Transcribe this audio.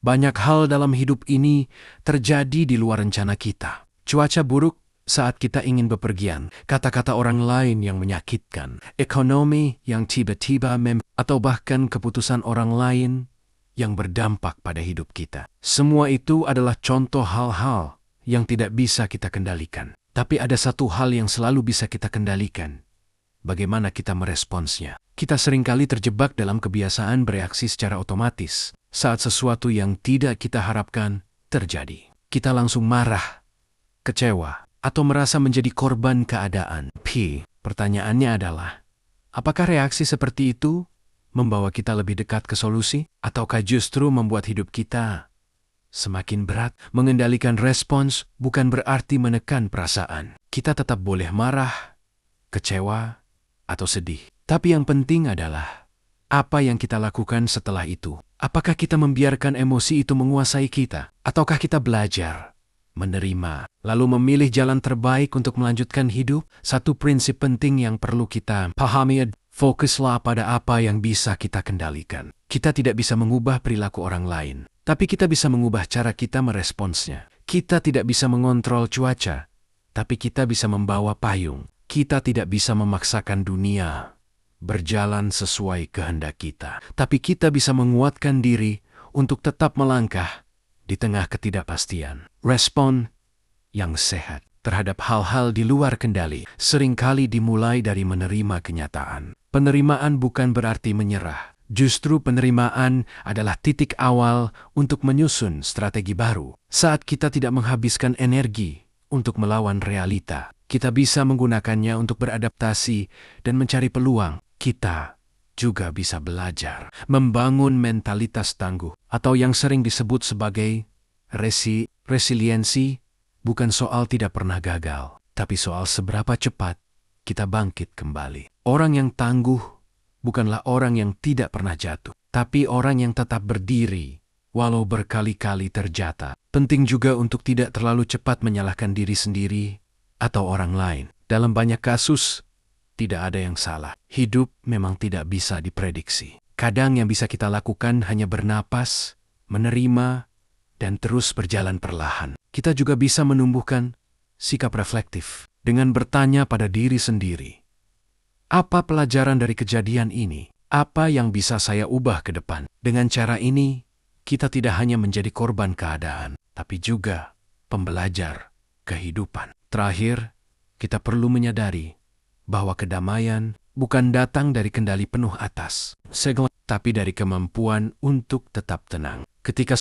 Banyak hal dalam hidup ini terjadi di luar rencana kita. Cuaca buruk saat kita ingin bepergian, kata-kata orang lain yang menyakitkan, ekonomi yang tiba-tiba atau bahkan keputusan orang lain yang berdampak pada hidup kita. Semua itu adalah contoh hal-hal yang tidak bisa kita kendalikan. Tapi ada satu hal yang selalu bisa kita kendalikan. Bagaimana kita meresponsnya. Kita seringkali terjebak dalam kebiasaan bereaksi secara otomatis saat sesuatu yang tidak kita harapkan terjadi. Kita langsung marah, kecewa, atau merasa menjadi korban keadaan. Pertanyaannya adalah, apakah reaksi seperti itu membawa kita lebih dekat ke solusi? Ataukah justru membuat hidup kita semakin berat? Mengendalikan respons bukan berarti menekan perasaan. Kita tetap boleh marah, kecewa, atau sedih. Tapi yang penting adalah apa yang kita lakukan setelah itu. Apakah kita membiarkan emosi itu menguasai kita? Ataukah kita belajar, menerima, lalu memilih jalan terbaik untuk melanjutkan hidup? Satu prinsip penting yang perlu kita pahami, fokuslah pada apa yang bisa kita kendalikan. Kita tidak bisa mengubah perilaku orang lain, tapi kita bisa mengubah cara kita meresponsnya. Kita tidak bisa mengontrol cuaca, tapi kita bisa membawa payung. Kita tidak bisa memaksakan dunia berjalan sesuai kehendak kita, tapi kita bisa menguatkan diri untuk tetap melangkah di tengah ketidakpastian. Respon yang sehat terhadap hal-hal di luar kendali seringkali dimulai dari menerima kenyataan. Penerimaan bukan berarti menyerah. Justru penerimaan adalah titik awal untuk menyusun strategi baru. Saat kita tidak menghabiskan energi untuk melawan realita, kita bisa menggunakannya untuk beradaptasi dan mencari peluang. Kita juga bisa belajar membangun mentalitas tangguh atau yang sering disebut sebagai resiliensi. Bukan soal tidak pernah gagal, tapi soal seberapa cepat kita bangkit kembali. Orang yang tangguh bukanlah orang yang tidak pernah jatuh, tapi orang yang tetap berdiri walau berkali-kali terjatuh. Penting juga untuk tidak terlalu cepat menyalahkan diri sendiri atau orang lain. Dalam banyak kasus, tidak ada yang salah. Hidup memang tidak bisa diprediksi. Kadang yang bisa kita lakukan hanya bernapas, menerima, dan terus berjalan perlahan. Kita juga bisa menumbuhkan sikap reflektif dengan bertanya pada diri sendiri. Apa pelajaran dari kejadian ini? Apa yang bisa saya ubah ke depan? Dengan cara ini, kita tidak hanya menjadi korban keadaan, tapi juga pembelajar kehidupan. Terakhir, kita perlu menyadari bahwa kedamaian bukan datang dari kendali penuh atas, tapi dari kemampuan untuk tetap tenang. Ketika